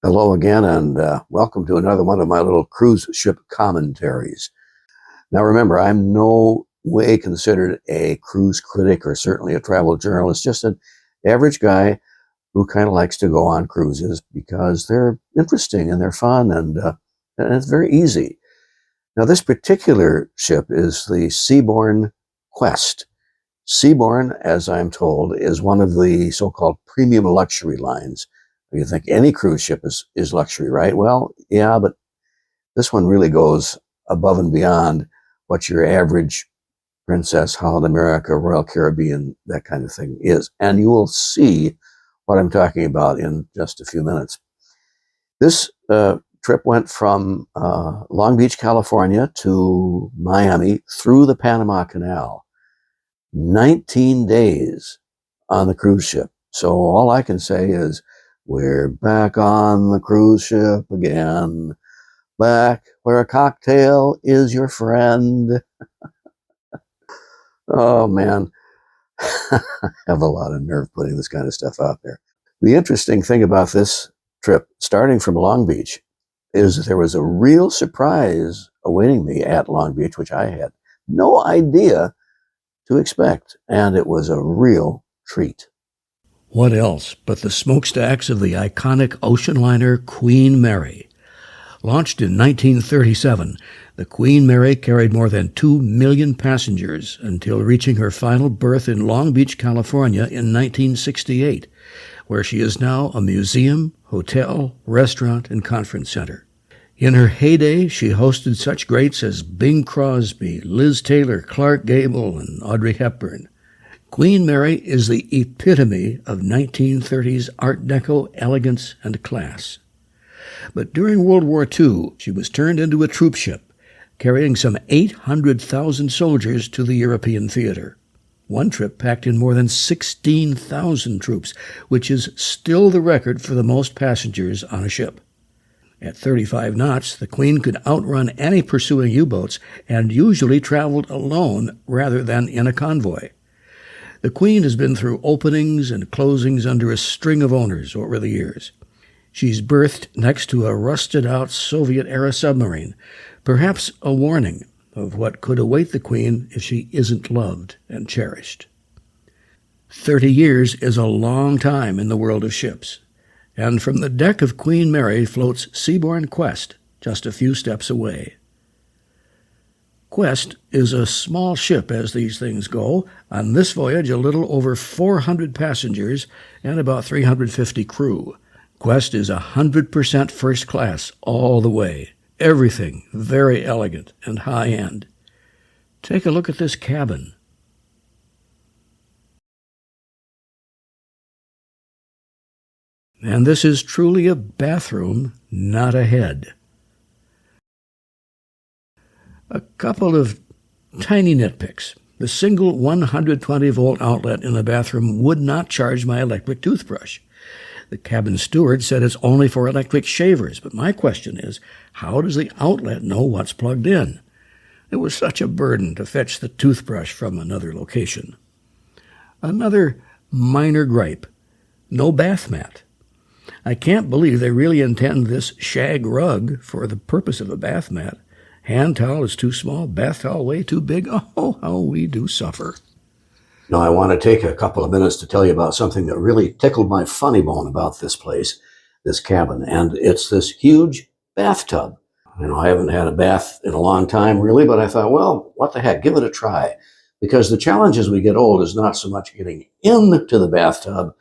Hello again, and welcome to another one of my little cruise ship commentaries. Now, remember, I'm no way considered a cruise critic or certainly a travel journalist, just an average guy who kind of likes to go on cruises because they're interesting and they're fun and it's very easy. Now, this particular ship is the Seabourn Quest. Seabourn, as I'm told, is one of the so-called premium luxury lines. You think any cruise ship is luxury, right? Well, yeah, but this one really goes above and beyond what your average Princess, Holland America, Royal Caribbean, that kind of thing is. And you will see what I'm talking about in just a few minutes. This trip went from Long Beach, California to Miami through the Panama Canal. 19 days on the cruise ship. So all I can say is we're back on the cruise ship again, back where a cocktail is your friend. Oh man, I have a lot of nerve putting this kind of stuff out there. The interesting thing about this trip, starting from Long Beach, is that there was a real surprise awaiting me at Long Beach, which I had no idea to expect, and it was a real treat. What else but the smokestacks of the iconic ocean liner Queen Mary? Launched in 1937, the Queen Mary carried more than 2 million passengers until reaching her final berth in Long Beach, California in 1968, where she is now a museum, hotel, restaurant, and conference center. In her heyday, she hosted such greats as Bing Crosby, Liz Taylor, Clark Gable, and Audrey Hepburn. Queen Mary is the epitome of 1930s Art Deco elegance and class. But during World War II, she was turned into a troop ship, carrying some 800,000 soldiers to the European theater. One trip packed in more than 16,000 troops, which is still the record for the most passengers on a ship. At 35 knots, the Queen could outrun any pursuing U-boats and usually traveled alone rather than in a convoy. The Queen has been through openings and closings under a string of owners over the years. She's berthed next to a rusted-out Soviet-era submarine, perhaps a warning of what could await the Queen if she isn't loved and cherished. 30 years is a long time in the world of ships, and from the deck of Queen Mary floats Seabourn Quest, just a few steps away. Quest is a small ship as these things go. On this voyage, a little over 400 passengers and about 350 crew. Quest is 100% first class all the way. Everything very elegant and high-end. Take a look at this cabin. And this is truly a bathroom, not a head. A couple of tiny nitpicks. The single 120-volt outlet in the bathroom would not charge my electric toothbrush. The cabin steward said it's only for electric shavers, but my question is, how does the outlet know what's plugged in? It was such a burden to fetch the toothbrush from another location. Another minor gripe, no bath mat. I can't believe they really intend this shag rug for the purpose of a bath mat. Hand towel is too small, bath towel way too big. Oh, how we do suffer. Now, I want to take a couple of minutes to tell you about something that really tickled my funny bone about this place, this cabin, and it's this huge bathtub. I haven't had a bath in a long time, really, but I thought, well, what the heck, give it a try. Because the challenge as we get old is not so much getting into the bathtub,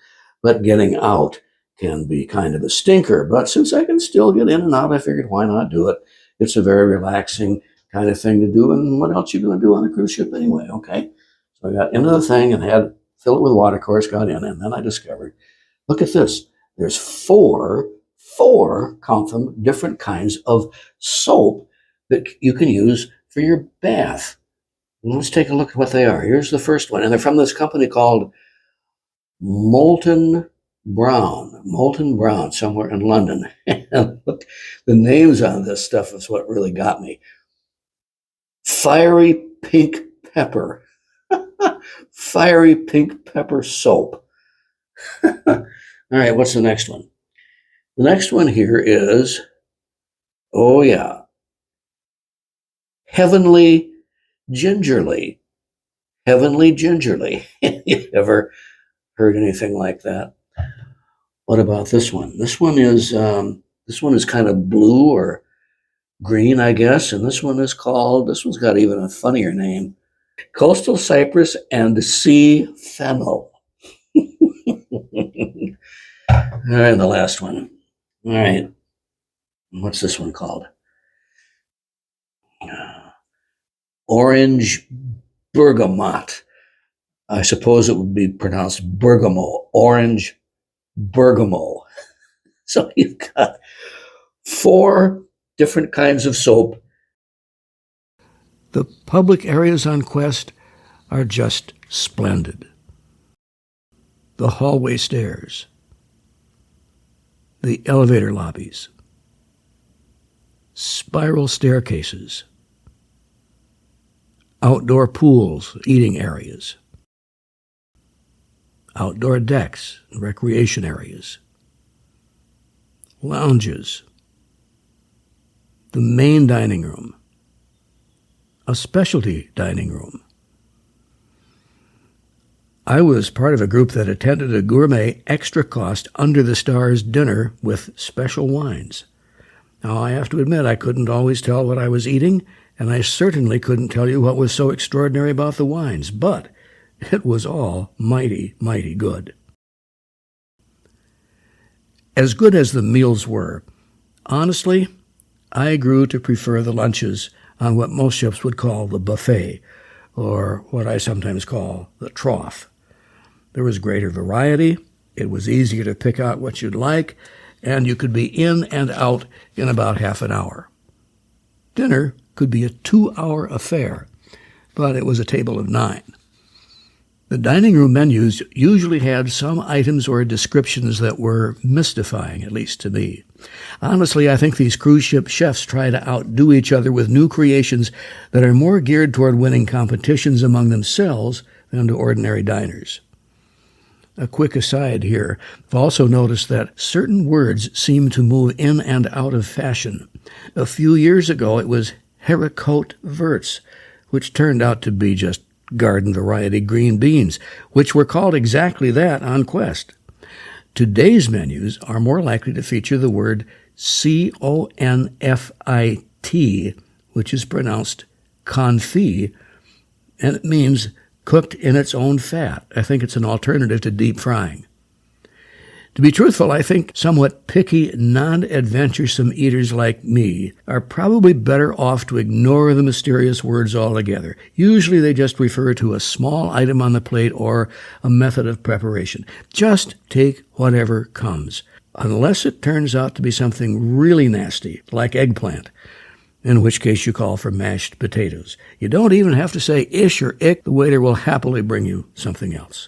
but getting out can be kind of a stinker. But since I can still get in and out, I figured, why not do it? It's a very relaxing kind of thing to do, and what else are you going to do on a cruise ship anyway, okay? So I got into the thing and had fill it with water, of course, got in, and then I discovered, look at this. There's four, count them, different kinds of soap that you can use for your bath. And let's take a look at what they are. Here's the first one, and they're from this company called Molten Brown, somewhere in London. And look, the names on this stuff is what really got me. Fiery Pink Pepper. Fiery Pink Pepper Soap. All right, what's the next one? The next one here is, oh yeah, Heavenly Gingerly. Heavenly Gingerly. You ever heard anything like that? What about this one? This one is kind of blue or green, I guess, and this one's got even a funnier name. Coastal Cypress and Sea Fennel. All right, the last one. All right. What's this one called? Orange bergamot. I suppose it would be pronounced bergamo. Orange bergamo. So you've got 4 different kinds of soap. The public areas on Quest are just splendid. The hallway stairs, the elevator lobbies, spiral staircases, outdoor pools, eating areas, outdoor decks, recreation areas, lounges, the main dining room, a specialty dining room. I was part of a group that attended a gourmet extra-cost under-the-stars dinner with special wines. Now, I have to admit I couldn't always tell what I was eating, and I certainly couldn't tell you what was so extraordinary about the wines, but it was all mighty, mighty good. As good as the meals were, honestly, I grew to prefer the lunches on what most ships would call the buffet, or what I sometimes call the trough. There was greater variety, it was easier to pick out what you'd like, and you could be in and out in about half an hour. Dinner could be a 2-hour affair, but it was a table of 9. The dining room menus usually had some items or descriptions that were mystifying, at least to me. Honestly, I think these cruise ship chefs try to outdo each other with new creations that are more geared toward winning competitions among themselves than to ordinary diners. A quick aside here, I've also noticed that certain words seem to move in and out of fashion. A few years ago, it was haricot verts, which turned out to be just garden variety green beans, which were called exactly that on Quest. Today's menus are more likely to feature the word confit, which is pronounced confit, and it means cooked in its own fat. I think it's an alternative to deep frying. To be truthful, I think somewhat picky, non-adventuresome eaters like me are probably better off to ignore the mysterious words altogether. Usually they just refer to a small item on the plate or a method of preparation. Just take whatever comes, unless it turns out to be something really nasty, like eggplant, in which case you call for mashed potatoes. You don't even have to say ish or ick. The waiter will happily bring you something else.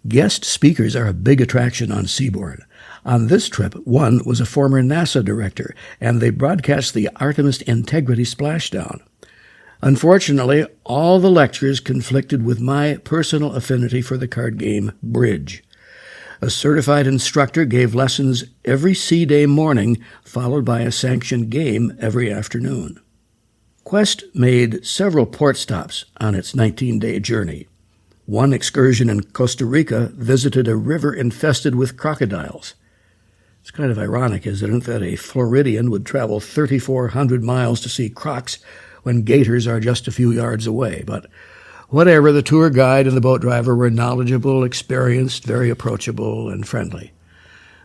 Guest speakers are a big attraction on Seabourn. On this trip, one was a former NASA director, and they broadcast the Artemis Integrity Splashdown. Unfortunately, all the lectures conflicted with my personal affinity for the card game Bridge. A certified instructor gave lessons every sea day morning, followed by a sanctioned game every afternoon. Quest made several port stops on its 19-day journey. One excursion in Costa Rica visited a river infested with crocodiles. It's kind of ironic, isn't it, that a Floridian would travel 3,400 miles to see crocs when gators are just a few yards away. But whatever, the tour guide and the boat driver were knowledgeable, experienced, very approachable, and friendly.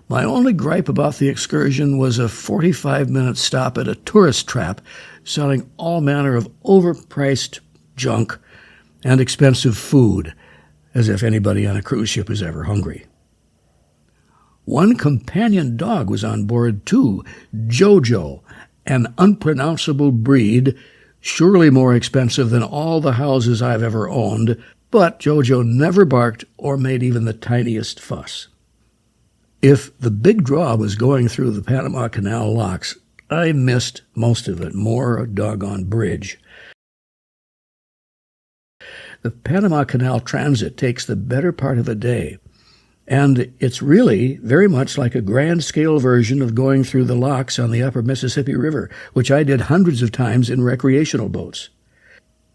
My only gripe about the excursion was a 45-minute stop at a tourist trap selling all manner of overpriced junk and expensive food, as if anybody on a cruise ship is ever hungry. One companion dog was on board, too, Jojo, an unpronounceable breed, surely more expensive than all the houses I've ever owned, but Jojo never barked or made even the tiniest fuss. If the big draw was going through the Panama Canal locks, I missed most of it, more a doggone bridge. The Panama Canal transit takes the better part of a day, And it's really very much like a grand-scale version of going through the locks on the upper Mississippi River, which I did hundreds of times in recreational boats.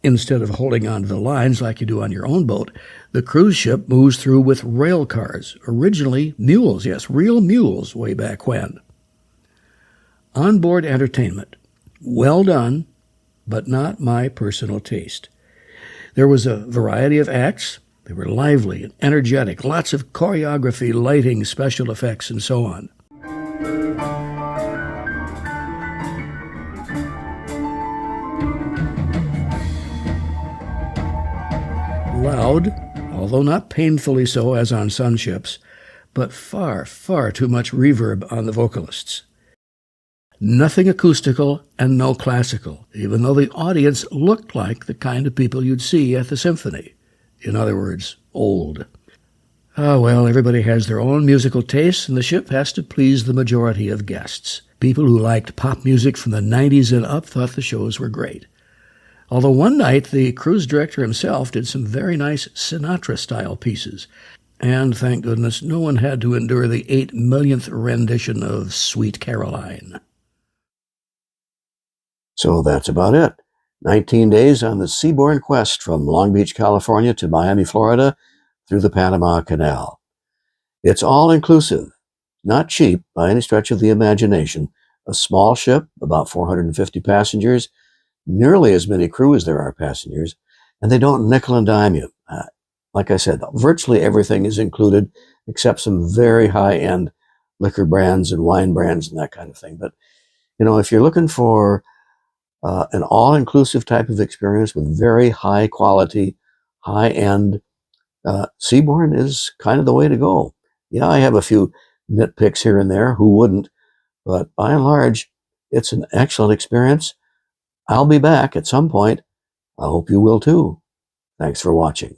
Instead of holding onto the lines like you do on your own boat, the cruise ship moves through with rail cars, originally mules, yes, real mules way back when. Onboard entertainment. Well done, but not my personal taste. There was a variety of acts. They were lively and energetic, lots of choreography, lighting, special effects, and so on. Loud, although not painfully so as on sun ships, but far, far too much reverb on the vocalists. Nothing acoustical and no classical, even though the audience looked like the kind of people you'd see at the symphony. In other words, old. Ah, well, everybody has their own musical tastes, and the ship has to please the majority of guests. People who liked pop music from the 90s and up thought the shows were great. Although one night the cruise director himself did some very nice Sinatra-style pieces. And, thank goodness, no one had to endure the 8 millionth rendition of Sweet Caroline. So that's about it. 19 days on the Seabourn quest from Long Beach, California to Miami, Florida through the Panama Canal. It's all inclusive, not cheap by any stretch of the imagination. A small ship, about 450 passengers, nearly as many crew as there are passengers, and they don't nickel and dime you. Like I said, virtually everything is included except some very high-end liquor brands and wine brands and that kind of thing. But, you know, if you're looking for an all-inclusive type of experience with very high quality, high-end, Seabourn is kind of the way to go. Yeah, I have a few nitpicks here and there. Who wouldn't? But by and large, it's an excellent experience. I'll be back at some point. I hope you will too. Thanks for watching.